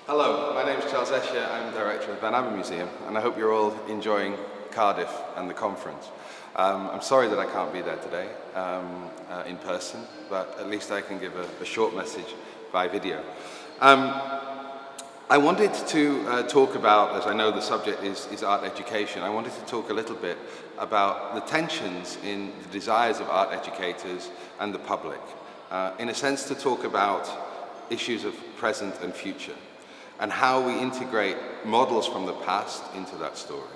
Hello, my name is Charles Esche. I'm director of the Abbemuseum, and I hope you're all enjoying Cardiff and the conference. I'm sorry that I can't be there today in person, but at least I can give a short message by video. I wanted to talk about, as I know the subject is art education, I wanted to talk a little bit about the tensions in the desires of art educators and the public. In a sense, to talk about issues of present and future, and how we integrate models from the past into that story.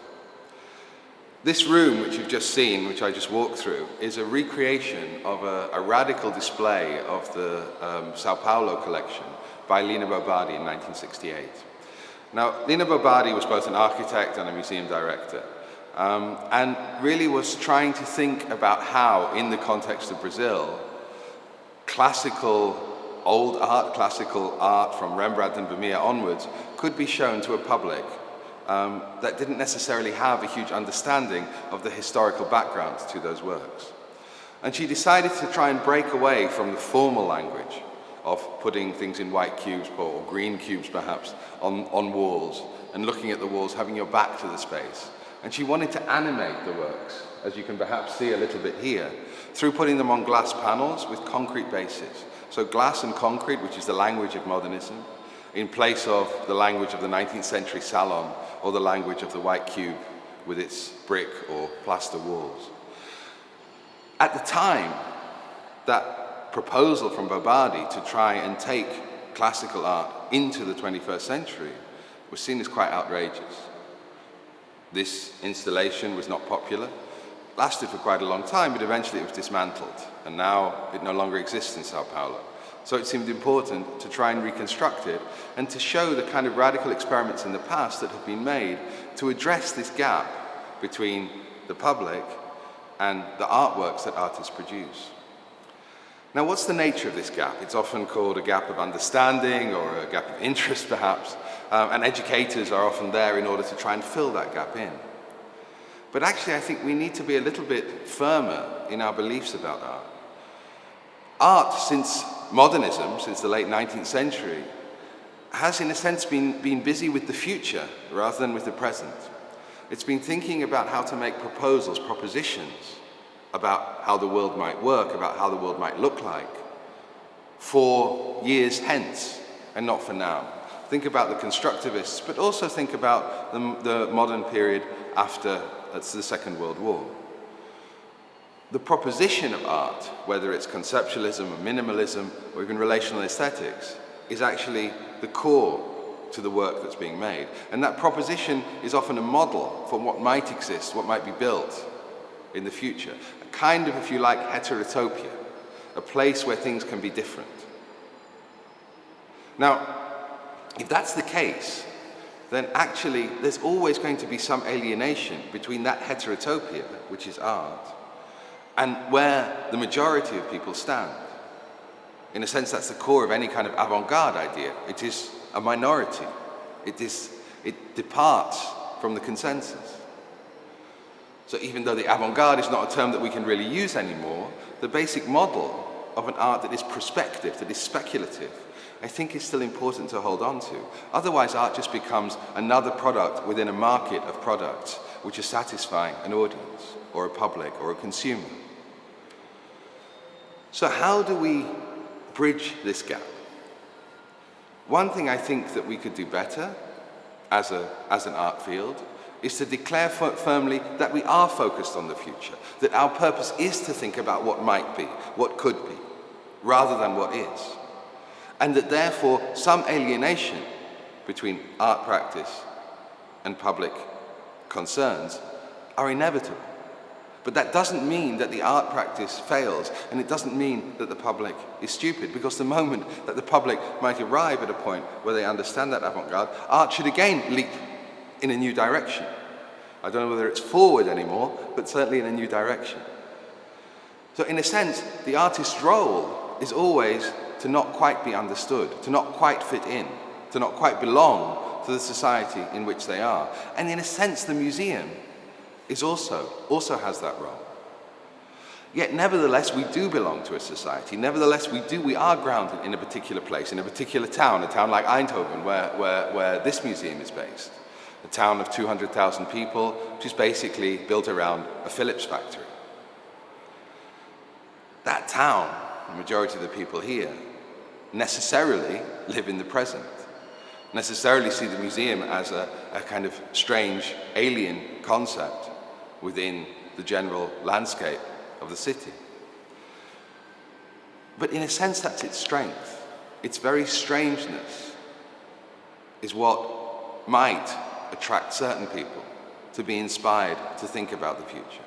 This room, which you've just seen, which I just walked through, is a recreation of a radical display of the Sao Paulo Collection by Lina Bobardi in 1968. Now, Lina Bobardi was both an architect and a museum director, and really was trying to think about how, in the context of Brazil, old art, classical art from Rembrandt and Vermeer onwards could be shown to a public that didn't necessarily have a huge understanding of the historical background to those works. And she decided to try and break away from the formal language of putting things in white cubes or green cubes perhaps on walls and looking at the walls, having your back to the space. And she wanted to animate the works, as you can perhaps see a little bit here, through putting them on glass panels with concrete bases. So glass and concrete, which is the language of modernism, in place of the language of the 19th century salon or the language of the white cube with its brick or plaster walls. At the time, that proposal from Bobardi to try and take classical art into the 21st century was seen as quite outrageous. This installation was not popular, lasted for quite a long time, but eventually it was dismantled, and now it no longer exists in Sao Paulo. So it seemed important to try and reconstruct it and to show the kind of radical experiments in the past that have been made to address this gap between the public and the artworks that artists produce. Now, what's the nature of this gap? It's often called a gap of understanding or a gap of interest, perhaps, and educators are often there in order to try and fill that gap in. But actually, I think we need to be a little bit firmer in our beliefs about art. Art, since modernism, since the late 19th century, has in a sense been busy with the future rather than with the present. It's been thinking about how to make propositions about how the world might work, about how the world might look like, for years hence, and not for now. Think about the constructivists, but also think about the modern period after the Second World War. The proposition of art, whether it's conceptualism or minimalism or even relational aesthetics, is actually the core to the work that's being made. And that proposition is often a model for what might exist, what might be built in the future. A kind of, if you like, heterotopia, a place where things can be different. Now, if that's the case, then actually there's always going to be some alienation between that heterotopia, which is art, and where the majority of people stand. In a sense, that's the core of any kind of avant-garde idea. It is a minority. It departs from the consensus. So even though the avant-garde is not a term that we can really use anymore, the basic model of an art that is prospective, that is speculative, I think is still important to hold on to. Otherwise, art just becomes another product within a market of products which are satisfying an audience, or a public, or a consumer. So how do we bridge this gap? One thing I think that we could do better as an art field is to declare firmly that we are focused on the future, that our purpose is to think about what might be, what could be, rather than what is. And that therefore some alienation between art practice and public concerns are inevitable. But that doesn't mean that the art practice fails, and it doesn't mean that the public is stupid, because the moment that the public might arrive at a point where they understand that avant-garde, art should again leap in a new direction. I don't know whether it's forward anymore, but certainly in a new direction. So in a sense, the artist's role is always to not quite be understood, to not quite fit in, to not quite belong to the society in which they are. And in a sense, the museum is also has that role. Yet nevertheless, we do belong to a society. Nevertheless, we are grounded in a particular place, in a particular town, a town like Eindhoven, where this museum is based. A town of 200,000 people, which is basically built around a Philips factory. That town, the majority of the people here, necessarily live in the present, necessarily see the museum as a kind of strange alien concept within the general landscape of the city. But in a sense, that's its strength. Its very strangeness is what might attract certain people to be inspired to think about the future.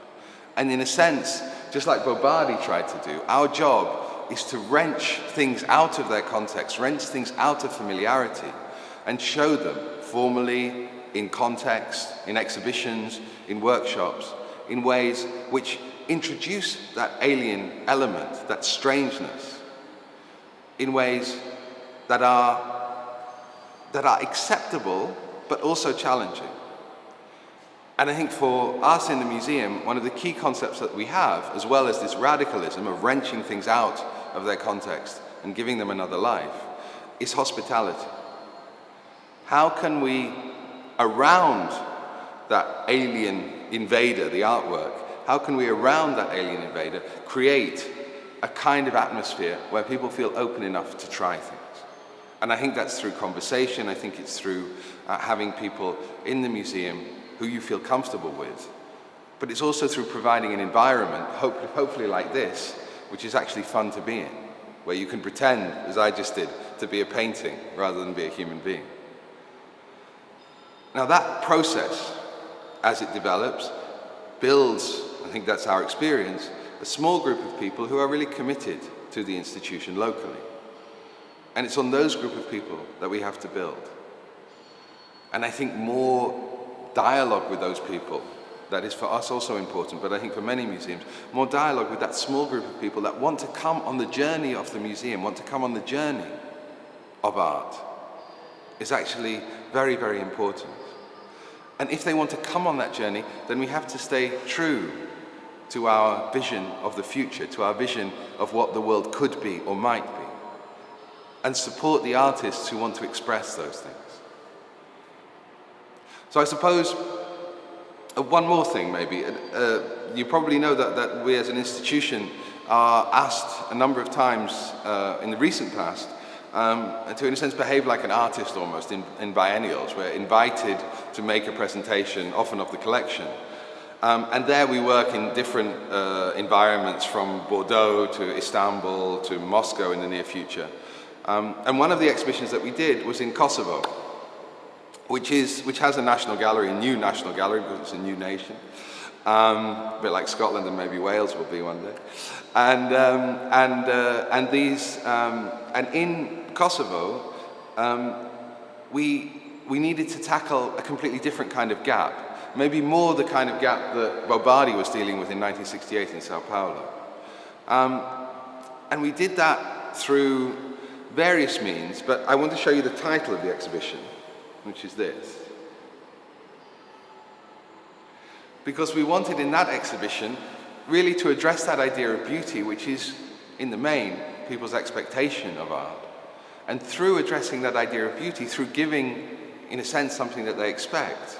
And in a sense, just like Bobardi tried to do, our job is to wrench things out of their context, wrench things out of familiarity, and show them formally, in context, in exhibitions, in workshops, in ways which introduce that alien element, that strangeness, in ways that are acceptable but also challenging. And I think for us in the museum, one of the key concepts that we have, as well as this radicalism of wrenching things out of their context and giving them another life, is hospitality. How can we, around that alien invader, the artwork, how can we, around that alien invader, create a kind of atmosphere where people feel open enough to try things? And I think that's through conversation. I think it's through having people in the museum who you feel comfortable with. But it's also through providing an environment, hopefully like this, which is actually fun to be in, where you can pretend, as I just did, to be a painting rather than be a human being. Now that process, as it develops, builds, I think that's our experience, a small group of people who are really committed to the institution locally. And it's on those group of people that we have to build. And I think more dialogue with those people, that is for us also important, but I think for many museums, more dialogue with that small group of people that want to come on the journey of the museum, want to come on the journey of art, is actually very, very important. And if they want to come on that journey, then we have to stay true to our vision of the future, to our vision of what the world could be or might be, and support the artists who want to express those things. So I suppose one more thing maybe. You probably know that we as an institution are asked a number of times in the recent past to, in a sense, behave like an artist almost in biennials. We're invited to make a presentation, often of the collection. And there we work in different environments, from Bordeaux to Istanbul to Moscow in the near future. And one of the exhibitions that we did was in Kosovo, which has a national gallery, a new national gallery, because it's a new nation, a bit like Scotland and maybe Wales will be one day. And in Kosovo, we needed to tackle a completely different kind of gap, maybe more the kind of gap that Bobardi was dealing with in 1968 in Sao Paulo. And we did that through various means, but I want to show you the title of the exhibition, which is this. Because we wanted in that exhibition really to address that idea of beauty, which is, in the main, people's expectation of art. And through addressing that idea of beauty, through giving, in a sense, something that they expect,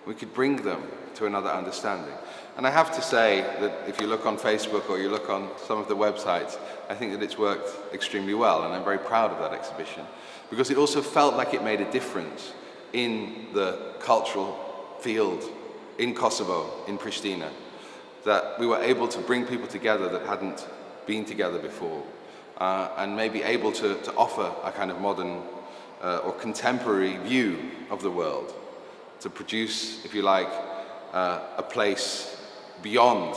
we could bring them to another understanding. And I have to say that if you look on Facebook or you look on some of the websites, I think that it's worked extremely well, and I'm very proud of that exhibition, because it also felt like it made a difference in the cultural field in Kosovo, in Pristina, that we were able to bring people together that hadn't been together before, and maybe able to offer a kind of modern or contemporary view of the world, to produce, if you like, a place beyond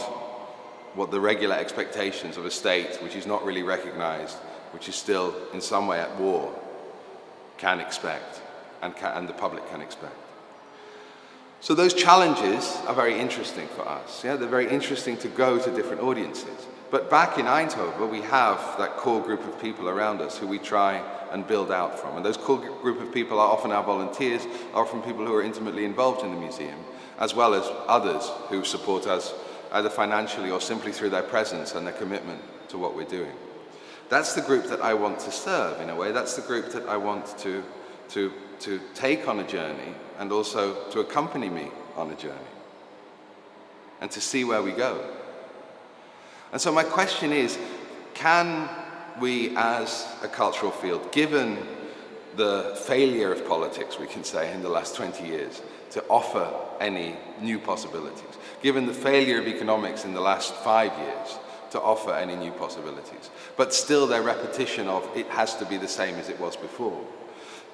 what the regular expectations of a state which is not really recognized, which is still in some way at war, can expect, and the public can expect. So those challenges are very interesting for us. Yeah? They're very interesting to go to different audiences. But back in Eindhoven, we have that core group of people around us who we try and build out from. And those core group of people are often our volunteers, are often people who are intimately involved in the museum, as well as others who support us either financially or simply through their presence and their commitment to what we're doing. That's the group that I want to serve, in a way. That's the group that I want to take on a journey and also to accompany me on a journey and to see where we go. And so my question is, can we as a cultural field, given the failure of politics, we can say, in the last 20 years, to offer any new possibilities, given the failure of economics in the last 5 years to offer any new possibilities, but still their repetition of it has to be the same as it was before,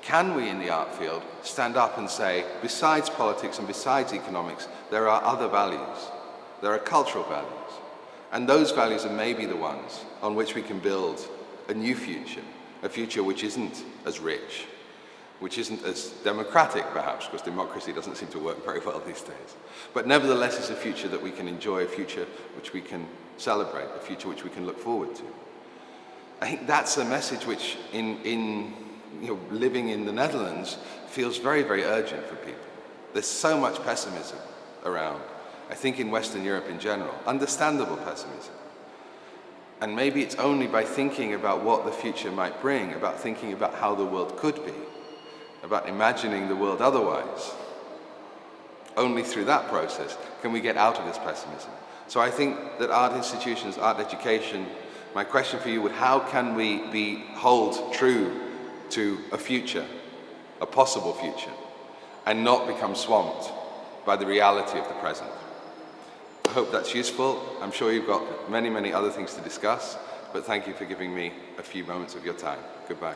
can we in the art field stand up and say, besides politics and besides economics, there are other values, there are cultural values, and those values are maybe the ones on which we can build a new future, a future which isn't as rich, which isn't as democratic perhaps, because democracy doesn't seem to work very well these days, but nevertheless is a future that we can enjoy, a future which we can celebrate, a future which we can look forward to. I think that's a message which living in the Netherlands feels very, very urgent for people. There's so much pessimism around, I think in Western Europe in general, understandable pessimism. And maybe it's only by thinking about what the future might bring, about thinking about how the world could be, about imagining the world otherwise, only through that process can we get out of this pessimism. So I think that art institutions, art education, my question for you would, how can we hold true to a future, a possible future, and not become swamped by the reality of the present? I hope that's useful. I'm sure you've got many, many other things to discuss, but thank you for giving me a few moments of your time. Goodbye.